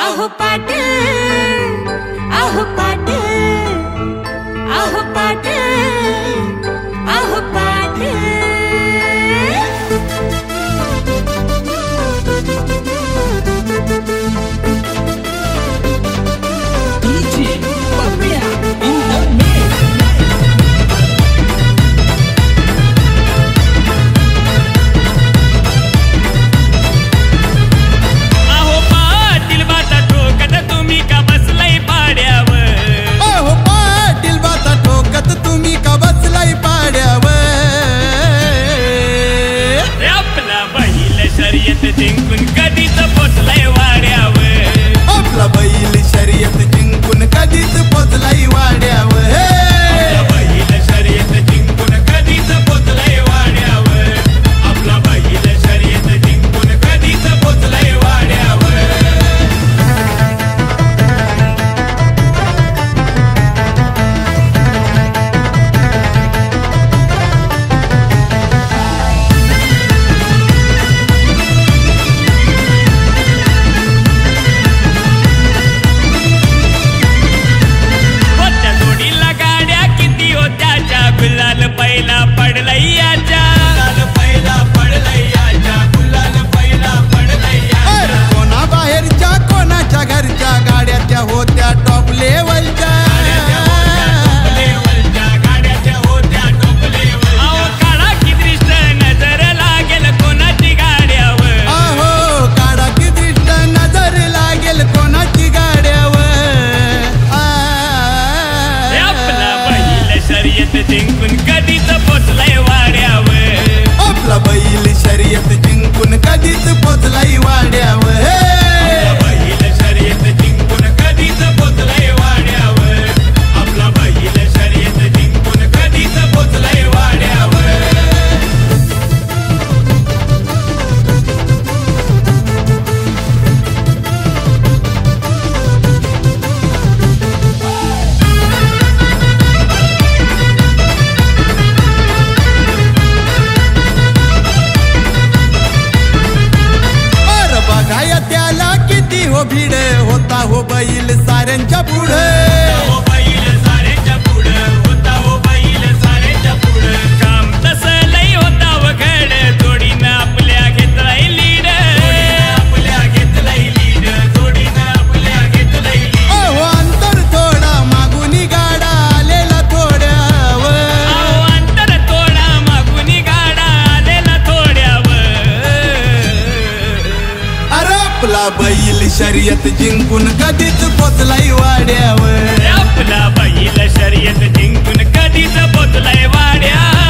आहो पाटील, आहो पाटील, आहो पाटील, आहो पाटील। जिंकून कधीच पोचलाय वाड्यावर, आपला बैल शर्यत जिंकून कधीच पोचलाय वाड्यावर, आपला बैल शर्यत जिंकून कधीच पोचलाय वाड्यावर, आपला बैल शर्यत जिंकून कधीच पोचलाय वाड्यावर। गुलाल पहिला पडलैयाच्या, पहिला पडलैयाच्या, गुलाल पहिला पडलैयाच्या। कोणा बाहेरच्या कोणाच्या घरच्या गाड्या त्या होत्या टॉप लेवलच्या, गाड्याच्या होत्या टॉप लेवल। अहो काढा की दृष्ट नजर लागेल कोणाची गाड्यावर, अहो काढा की दृष्ट नजर लागेल कोणाची गाड्यावर। आपला बैल शर्यत जिंकून कधीच पोचलाय वाड्यावर, आपला बैल शर्यत जिंकून कधीच पोचलाय वाड्यावर, आपला बैल शर्यत जिंकून कधीच पोचलाय वाड्यावर, आपला बैल शर्यत जिंकून कधीच पोचलाय वाड्यावर। बघाया त्याला किती हो भीड, होता हो बैल साऱ्यांच्या पुढे, हो बैल साऱ्यांच्या पुढं, होता हो बैल साऱ्यांच्या पुढं। काम तसं लई होता वघड, जोडीनं आपल्या घेतलाय लीड, आपल्या घेतलाय लीड, जोडीनं आपल्या घेतलाय लीड। अहो अंतर थोडा मागुनी गाडा आलेला थोड्यावर, अहो अंतर थोडा मागुनी गाडा आलेला थोड्यावर। अरे आपला बैल शर्यत जिंकून कधीच पोचलाय वाड्यावर, आपला बैल शर्यत जिंकून कधीच पोचलाय वाड्यावर।